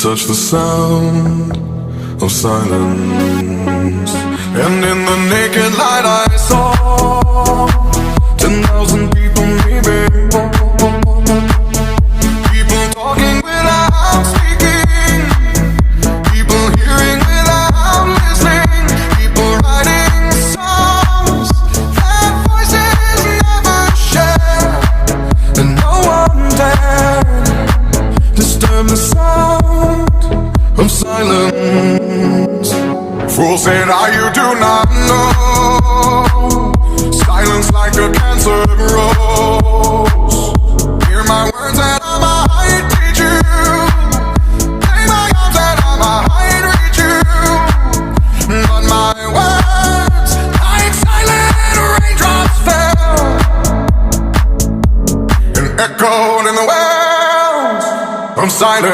touch the sound of silence. And in the naked light I saw 10,000 people, maybe. People talking without speaking, people hearing without listening, people writing songs that voices never share, and no one dared disturb the sound of silence. Fool said, you do not know. Silence like a cancer grows. Hear my words and I might teach you. Lay my arms and I might reach you. But my words, like silent raindrops, fell and echoed in the wells of silence.